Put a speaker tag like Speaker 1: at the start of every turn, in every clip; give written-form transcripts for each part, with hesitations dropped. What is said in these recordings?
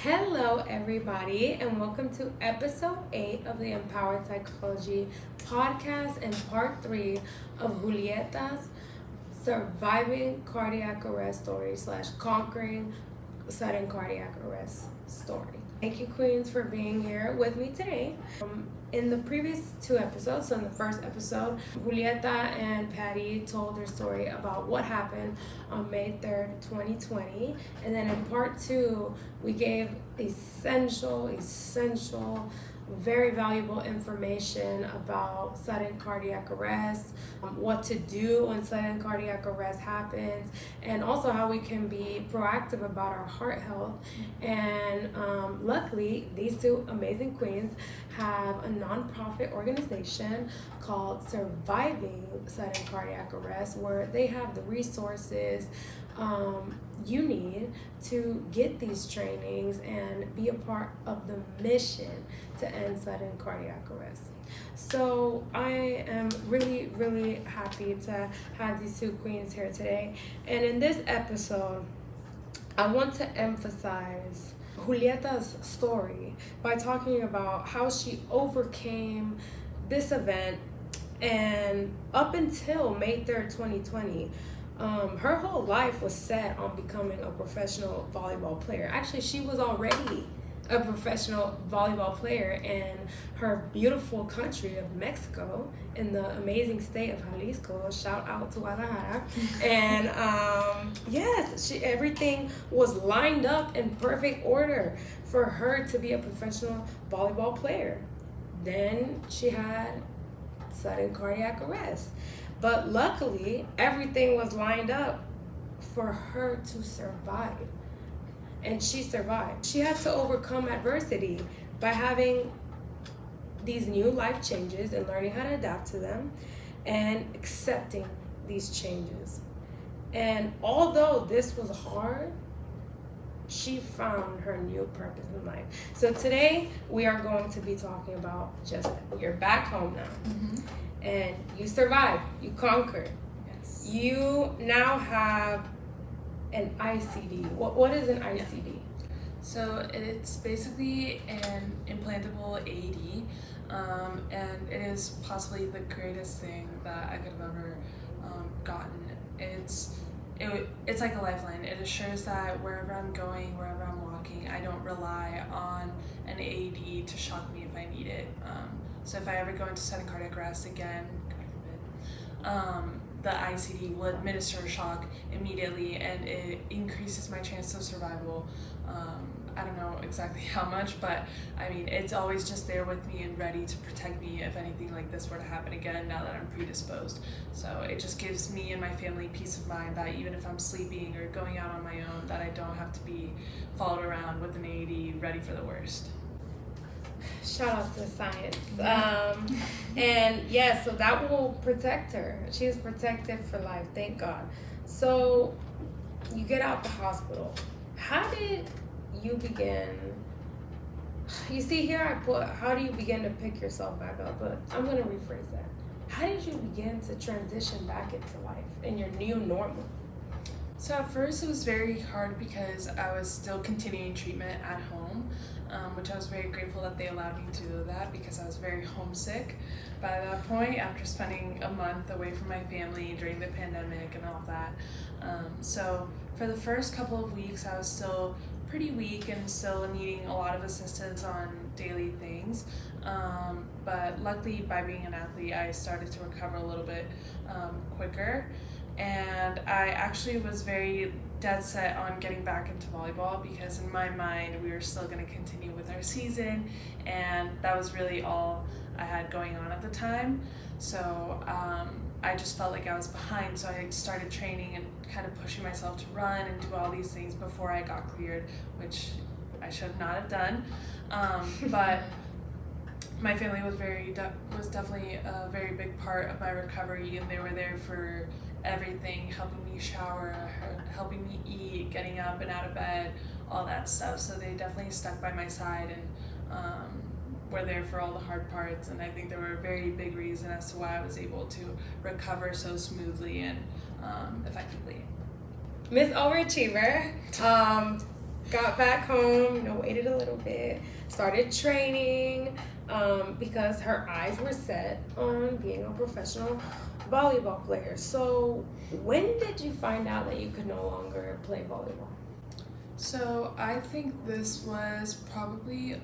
Speaker 1: Hello, everybody, and welcome to episode 8 of the Empowered Psychology podcast and part 3 of Julieta's Surviving Cardiac Arrest Story / Conquering Sudden Cardiac Arrest Story. Thank you, Queens, for being here with me today. In the previous 2 episodes, so in the first episode, Julieta and Patty told their story about what happened on May 3rd, 2020. And then in part 2, we gave essential, very valuable information about sudden cardiac arrest, what to do when sudden cardiac arrest happens, and also how we can be proactive about our heart health. And luckily, these 2 amazing queens have a nonprofit organization called Surviving Sudden Cardiac Arrest, where they have the resources you need to get these trainings and be a part of the mission to end sudden cardiac arrest. So I am really happy to have these 2 queens here today. And in this episode, I want to emphasize Julieta's story by talking about how she overcame this event, and up until May 3rd, 2020, her whole life was set on becoming a professional volleyball player. Actually, she was already a professional volleyball player in her beautiful country of Mexico, in the amazing state of Jalisco. Shout out to Guadalajara. And yes, everything was lined up in perfect order for her to be a professional volleyball player. Then she had sudden cardiac arrest. But luckily, everything was lined up for her to survive. And she survived. She had to overcome adversity by having these new life changes and learning how to adapt to them and accepting these changes. And although this was hard, she found her new purpose in life. So today, we are going to be talking about just that. You're back home now. Mm-hmm. And you survived, you conquered.
Speaker 2: Yes.
Speaker 1: You now have an ICD. What is an ICD?
Speaker 2: Yeah. So it's basically an implantable AED, and it is possibly the greatest thing that I could have ever gotten. It's like a lifeline. It assures that wherever I'm going, wherever I'm walking, I don't rely on an AED to shock me if I need it. So if I ever go into sudden cardiac arrest again, God forbid, the ICD will administer a shock immediately, and it increases my chance of survival. I don't know exactly how much, but I mean, it's always just there with me and ready to protect me if anything like this were to happen again, now that I'm predisposed. So it just gives me and my family peace of mind that even if I'm sleeping or going out on my own, that I don't have to be followed around with an AED ready for the worst.
Speaker 1: Shout out to the science. And yeah, so that will protect her. She is protected for life, thank God. So you get out the hospital. How did you begin? You see here I put, how do you begin to pick yourself back up? But I'm going to rephrase that. How did you begin to transition back into life in your new normal?
Speaker 2: So at first it was very hard because I was still continuing treatment at home, which I was very grateful that they allowed me to do that because I was very homesick by that point after spending a month away from my family during the pandemic and all that. So for the first couple of weeks I was still pretty weak and still needing a lot of assistance on daily things. But luckily, by being an athlete, I started to recover a little bit quicker. And I actually was very dead set on getting back into volleyball because in my mind, we were still going to continue with our season. And that was really all I had going on at the time. So I just felt like I was behind. So I started training and kind of pushing myself to run and do all these things before I got cleared, which I should not have done. But my family was definitely a very big part of my recovery, and they were there for everything, helping me shower, helping me eat, getting up and out of bed, all that stuff. So they definitely stuck by my side and were there for all the hard parts. And I think they were a very big reason as to why I was able to recover so smoothly and effectively.
Speaker 1: Miss Overachiever, got back home, waited a little bit, started training, because her eyes were set on being a professional volleyball player. So when did you find out that you could no longer play volleyball?
Speaker 2: So I think this was probably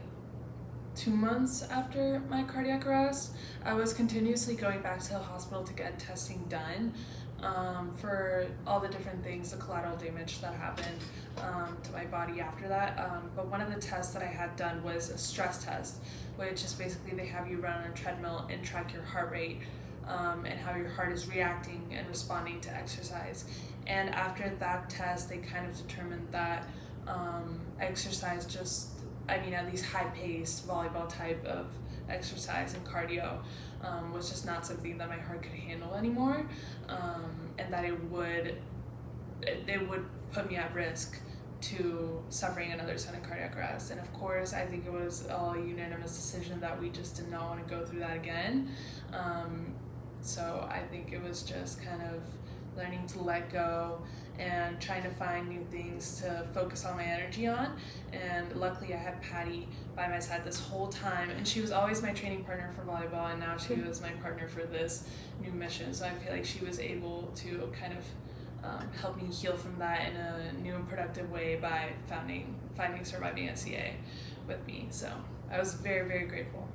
Speaker 2: 2 months after my cardiac arrest. I was continuously going back to the hospital to get testing done for all the different things, the collateral damage that happened to my body after that. But one of the tests that I had done was a stress test, which is basically they have you run on a treadmill and track your heart rate and how your heart is reacting and responding to exercise. And after that test, they kind of determined that exercise at least high-paced volleyball type of exercise and cardio was just not something that my heart could handle anymore, and that it would put me at risk to suffering another sudden cardiac arrest. And of course, I think it was a unanimous decision that we just did not want to go through that again. So I think it was just kind of learning to let go and trying to find new things to focus all my energy on. And luckily I had Patty by my side this whole time, and she was always my training partner for volleyball, and now she was my partner for this new mission. So I feel like she was able to kind of help me heal from that in a new and productive way by finding Surviving SCA with me. So I was very, very grateful.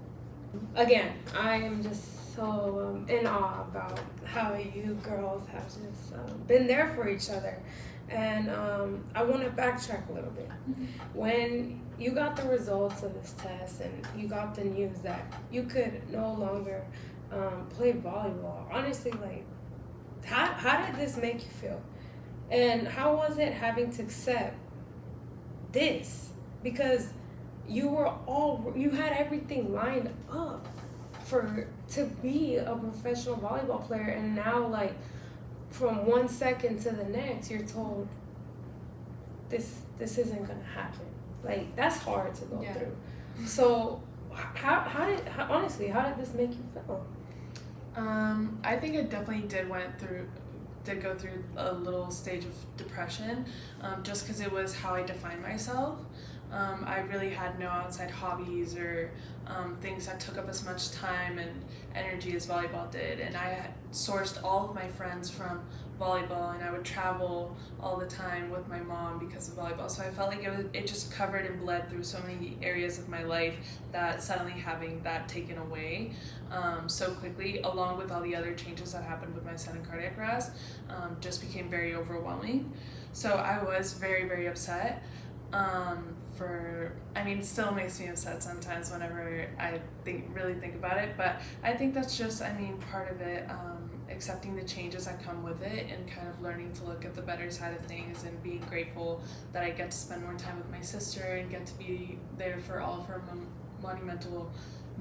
Speaker 1: Again, I am just so in awe about how you girls have just been there for each other. And I want to backtrack a little bit.
Speaker 2: Mm-hmm.
Speaker 1: When you got the results of this test and you got the news that you could no longer play volleyball, honestly, like, how did this make you feel? And how was it having to accept this? Because you had everything lined up to be a professional volleyball player, and now, like, from 1 second to the next, you're told this isn't gonna happen. Like, that's hard to go through. So how did this make you feel?
Speaker 2: I think I definitely did go through a little stage of depression, just because it was how I defined myself. I really had no outside hobbies or things that took up as much time and energy as volleyball did, and I had sourced all of my friends from volleyball, and I would travel all the time with my mom because of volleyball. So I felt like it just covered and bled through so many areas of my life that suddenly having that taken away so quickly, along with all the other changes that happened with my sudden cardiac arrest, just became very overwhelming. So I was very, very upset. It still makes me upset sometimes whenever I really think about it, but I think that's just, part of it, accepting the changes that come with it and kind of learning to look at the better side of things and being grateful that I get to spend more time with my sister and get to be there for all of her monumental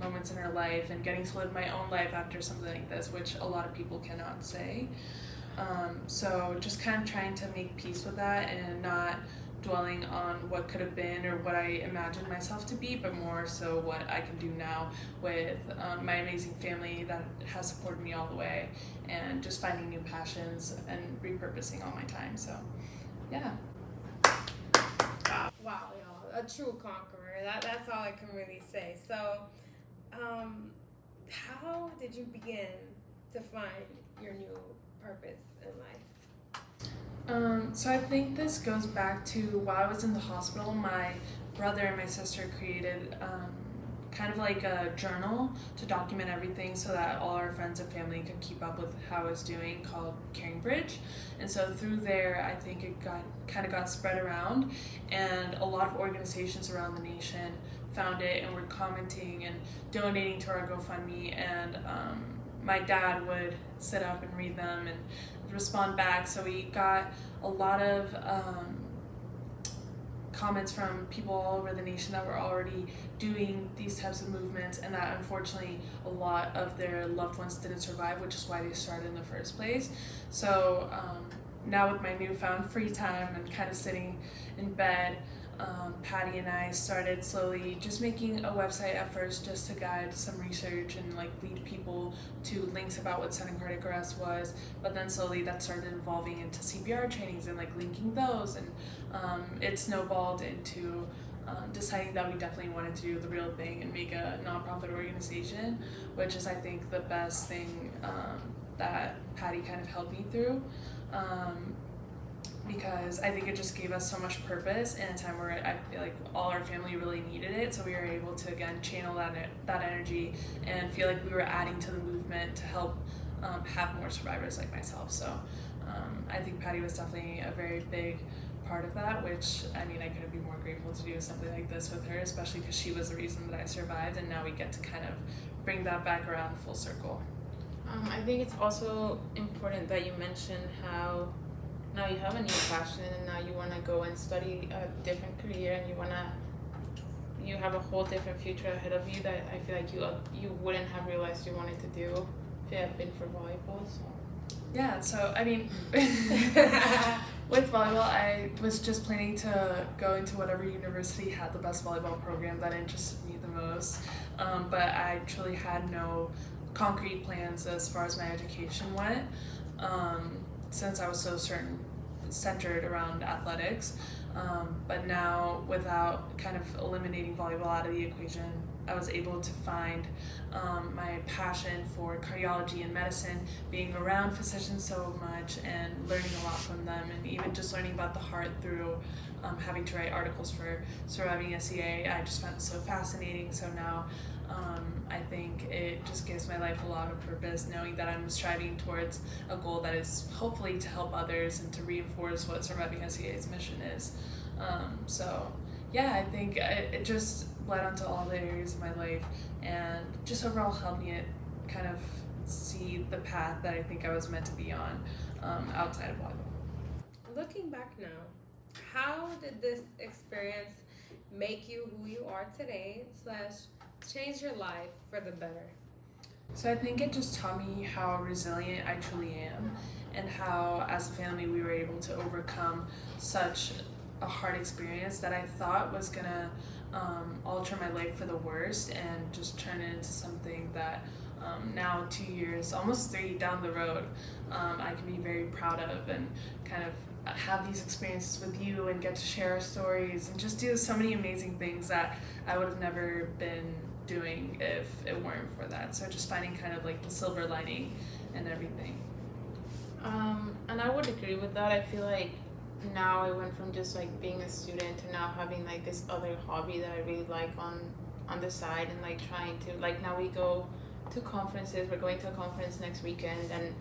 Speaker 2: moments in her life, and getting to live my own life after something like this, which a lot of people cannot say. So just kind of trying to make peace with that and not dwelling on what could have been or what I imagined myself to be, but more so what I can do now with my amazing family that has supported me all the way, and just finding new passions and repurposing all my time. So, yeah.
Speaker 1: Wow, y'all, a true conqueror. That's all I can really say. So, how did you begin to find your new purpose in life?
Speaker 2: So I think this goes back to while I was in the hospital, my brother and my sister created kind of like a journal to document everything so that all our friends and family could keep up with how I was doing, called Caring Bridge. And so through there, I think it got spread around, and a lot of organizations around the nation found it and were commenting and donating to our GoFundMe, and my dad would sit up and read them and respond back. So we got a lot of comments from people all over the nation that were already doing these types of movements, and that unfortunately a lot of their loved ones didn't survive, which is why they started in the first place. So now with my newfound free time and kind of sitting in bed, Patty and I started slowly just making a website at first just to guide some research and like lead people to links about what sudden cardiac arrest was, but then slowly that started evolving into CPR trainings and like linking those, and it snowballed into deciding that we definitely wanted to do the real thing and make a nonprofit organization, which is I think the best thing that Patty kind of helped me through. Because I think it just gave us so much purpose in a time where I feel like all our family really needed it, so we were able to again channel that energy and feel like we were adding to the movement to help have more survivors like myself. So I think Patty was definitely a very big part of that, which I mean I couldn't be more grateful to do something like this with her, especially because she was the reason that I survived, and now we get to kind of bring that back around full circle.
Speaker 3: I think it's also important that you mentioned how now you have a new passion and now you want to go and study a different career, and you have a whole different future ahead of you that I feel like you wouldn't have realized you wanted to do if it had been for volleyball. So
Speaker 2: yeah, so I mean with volleyball I was just planning to go into whatever university had the best volleyball program that interested me the most, but I truly had no concrete plans as far as my education went, since I was so centered around athletics, but now without kind of eliminating volleyball out of the equation, I was able to find my passion for cardiology and medicine, being around physicians so much and learning a lot from them, and even just learning about the heart through having to write articles for Surviving SCA. I just found it so fascinating. So now I think it just gives my life a lot of purpose, knowing that I'm striving towards a goal that is hopefully to help others and to reinforce what Surviving SCA's mission is. So yeah, I think it just led onto all the areas of my life and just overall helped me kind of see the path that I think I was meant to be on outside of volleyball.
Speaker 1: Looking back now, how did this experience make you who you are today / change your life for the better?
Speaker 2: So I think it just taught me how resilient I truly am, and how as a family we were able to overcome such a hard experience that I thought was gonna alter my life for the worst, and just turn it into something that now 2 years, almost 3 down the road, I can be very proud of, and kind of have these experiences with you and get to share our stories and just do so many amazing things that I would have never been doing if it weren't for that. So just finding kind of like the silver lining and everything.
Speaker 3: And I would agree with that. I feel like now I went from just like being a student to now having like this other hobby that I really like on the side, and like trying to like now we go to conferences. We're going to a conference next weekend, and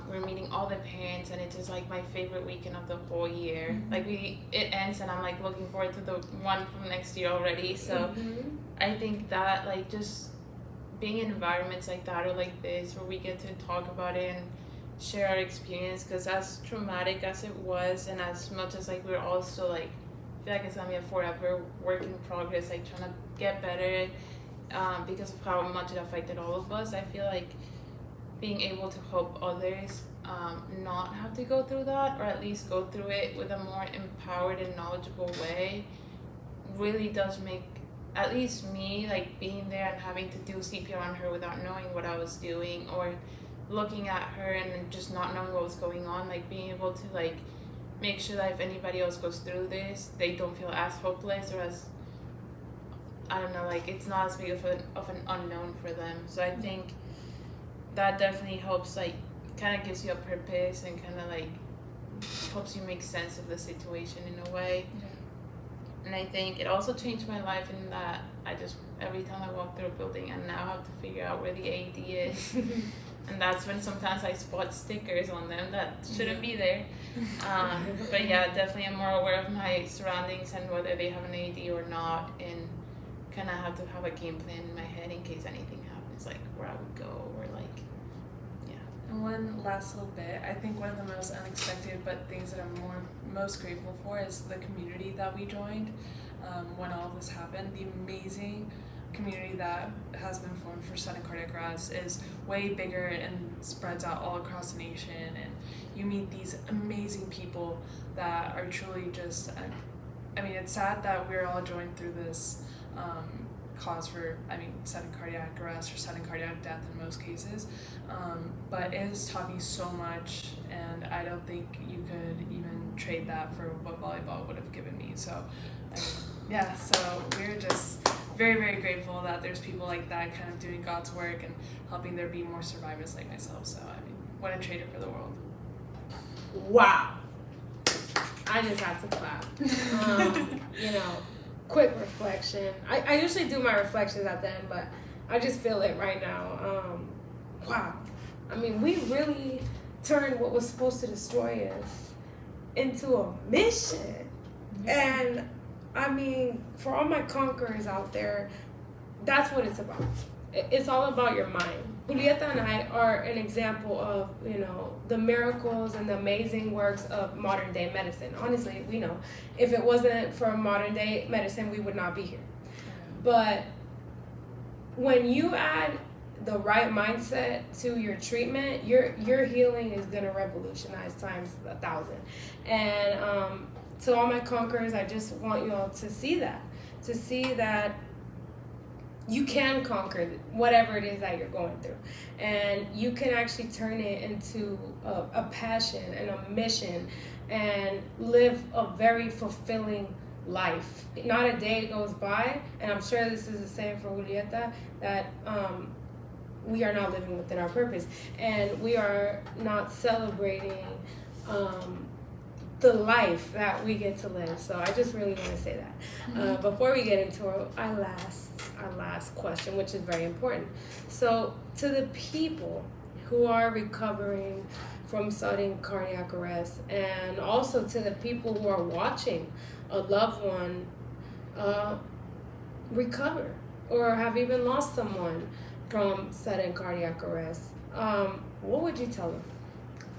Speaker 3: we're meeting all the parents, and it's just like my favorite weekend of the whole year. Mm-hmm. Like it ends and I'm like looking forward to the one from next year already. So mm-hmm. I think that like just being in environments like that or like this where we get to talk about it and share our experience, because as traumatic as it was, and as much as like we're also like I feel like it's gonna be a forever work in progress, like trying to get better because of how much it affected all of us, I feel like being able to help others not have to go through that, or at least go through it with a more empowered and knowledgeable way, really does make at least me, like being there and having to do CPR on her without knowing what I was doing, or looking at her and just not knowing what was going on, like being able to like make sure that if anybody else goes through this, they don't feel as hopeless or as, I don't know, like it's not as big of an unknown for them. So I think that definitely helps, like kind of gives you a purpose and kind of like helps you make sense of the situation in a way. Yeah. And I think it also changed my life in that I just, every time I walk through a building, I now have to figure out where the AED is. And that's when sometimes I spot stickers on them that shouldn't be there. But yeah, definitely I'm more aware of my surroundings and whether they have an AED or not, and kind of have to have a game plan in my head in case anything happens, like where I would go, or like, yeah.
Speaker 2: And one last little bit, I think one of the most unexpected but things that I'm most grateful for is the community that we joined when all of this happened. The amazing community that has been formed for sudden cardiac arrest is way bigger and spreads out all across the nation, and you meet these amazing people that are truly just it's sad that we're all joined through this cause for, sudden cardiac arrest or sudden cardiac death in most cases. But it has taught me so much, and I don't think you could even trade that for what volleyball would have given me. So, so we're just very, very grateful that there's people like that kind of doing God's work and helping there be more survivors like myself. So, wouldn't trade it for the world.
Speaker 1: Wow. I just had to clap. Quick reflection. I usually do my reflections at the end, but I just feel it right now. Wow. We really turned what was supposed to destroy us into a mission. And for all my conquerors out there, that's what it's about. It's all about your mind. Julieta and I are an example of, the miracles and the amazing works of modern day medicine. Honestly, we know if it wasn't for modern day medicine, we would not be here. But when you add the right mindset to your treatment, your healing is going to revolutionize times 1,000. And to all my conquerors, I just want you all to see that you can conquer whatever it is that you're going through, and you can actually turn it into a passion and a mission and live a very fulfilling life. Not a day goes by, and I'm sure this is the same for Julieta, that we are not living within our purpose, and we are not celebrating the life that we get to live. So I just really want to say that. Before we get into our last question, which is very important. So to the people who are recovering from sudden cardiac arrest, and also to the people who are watching a loved one recover or have even lost someone from sudden cardiac arrest, what would you tell them?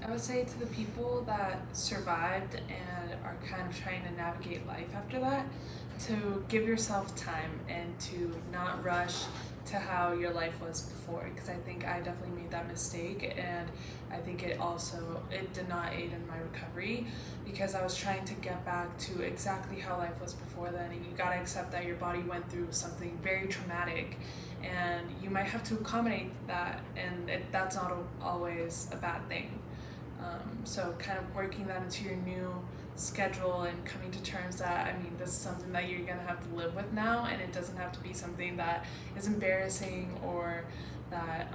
Speaker 2: I would say to the people that survived and are kind of trying to navigate life after that, to give yourself time and to not rush to how your life was before, because I think I definitely made that mistake, and I think it did not aid in my recovery, because I was trying to get back to exactly how life was before then, and you gotta accept that your body went through something very traumatic, and you might have to accommodate that, and that's not always a bad thing. So kind of working that into your new schedule and coming to terms that, this is something that you're going to have to live with now, and it doesn't have to be something that is embarrassing or that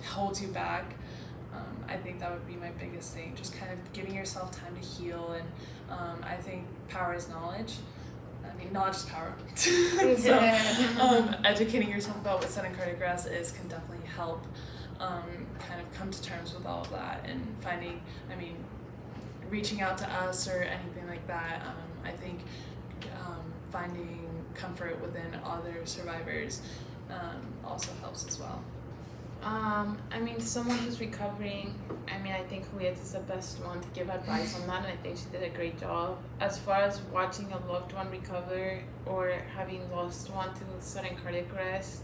Speaker 2: holds you back. I think that would be my biggest thing, just kind of giving yourself time to heal, and I think power is knowledge. Knowledge is power. So educating yourself about what sudden cardiac arrest is can definitely help kind of come to terms with all of that, and finding, reaching out to us or anything like that. I think finding comfort within other survivors also helps as well.
Speaker 3: Someone who's recovering, I think Julieta is the best one to give advice on that, and I think she did a great job. As far as watching a loved one recover or having lost one to sudden cardiac arrest,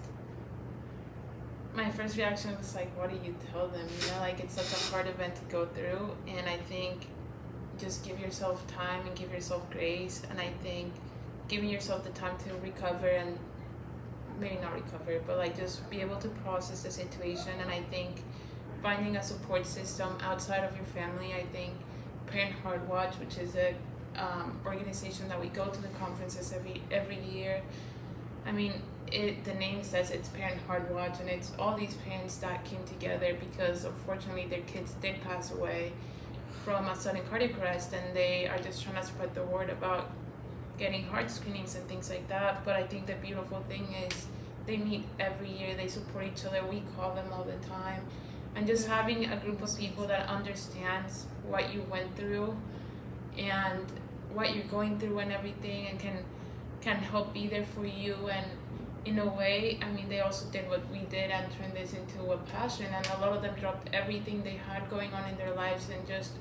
Speaker 3: my first reaction was like, what do you tell them? It's such a hard event to go through, and I think just give yourself time and give yourself grace, and I think giving yourself the time to recover, and maybe not recover, but just be able to process the situation. And I think finding a support system outside of your family. I think Parent Heart Watch, which is a organization that we go to the conferences every year. The name says it's Parent Heart Watch, and it's all these parents that came together because unfortunately their kids did pass away from a sudden cardiac arrest, and they are just trying to spread the word about getting heart screenings and things like that. But I think the beautiful thing is they meet every year, they support each other, we call them all the time, and just having a group of people that understands what you went through and what you're going through and everything, and can help be there for you. And in a way, they also did what we did and turned this into a passion, and a lot of them dropped everything they had going on in their lives and just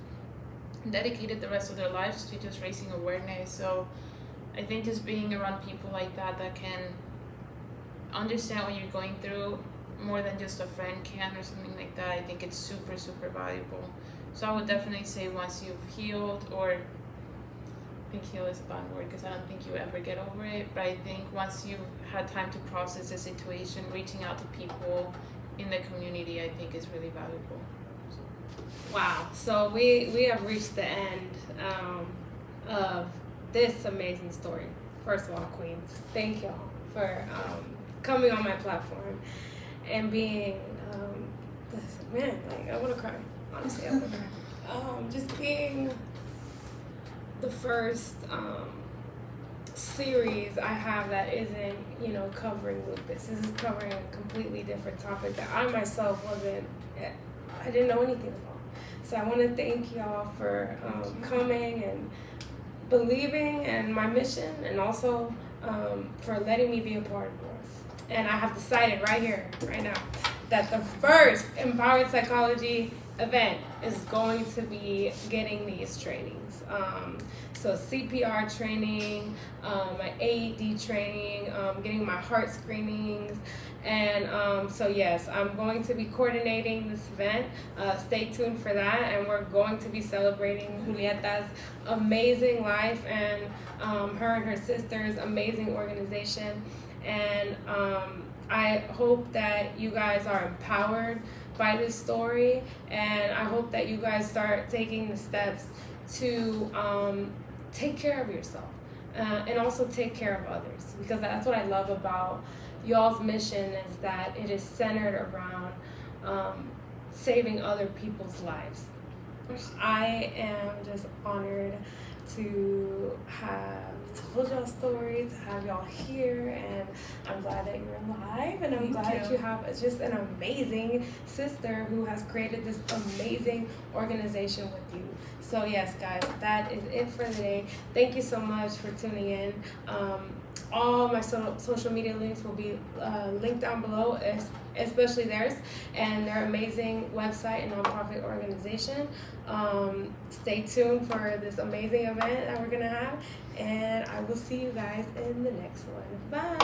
Speaker 3: dedicated the rest of their lives to just raising awareness. So I think just being around people like that can understand what you're going through more than just a friend can or something like that, I think it's super, super valuable. So I would definitely say once you've healed or think heal is a bad word because I don't think you ever get over it. But I think once you've had time to process the situation, reaching out to people in the community, I think is really valuable.
Speaker 1: Wow. So we have reached the end of this amazing story. First of all, Queens, thank y'all for coming on my platform and being man, like I want to cry. Honestly, I want to cry. Just being the first series I have that isn't, covering lupus. This is covering a completely different topic that I myself I didn't know anything about. So I want to thank y'all for coming and believing in my mission, and also for letting me be a part of yours. And I have decided right here, right now, that the first Empowered Psychology event is going to be getting these trainings. So CPR training, my AED training, getting my heart screenings. And so yes, I'm going to be coordinating this event. Stay tuned for that. And we're going to be celebrating Julieta's amazing life and her and her sister's amazing organization. And I hope that you guys are empowered by this story, and I hope that you guys start taking the steps to take care of yourself and also take care of others, because that's what I love about y'all's mission, is that it is centered around saving other people's lives. I am just honored to have told y'all stories, to have y'all here, and I'm glad that you're alive, and I'm glad that you have just an amazing sister who has created this amazing organization with you. So yes, guys, that is it for today. Thank you so much for tuning in. All my social media links will be linked down below, especially theirs, and their amazing website and nonprofit organization. Stay tuned for this amazing event that we're going to have, and I will see you guys in the next one. Bye!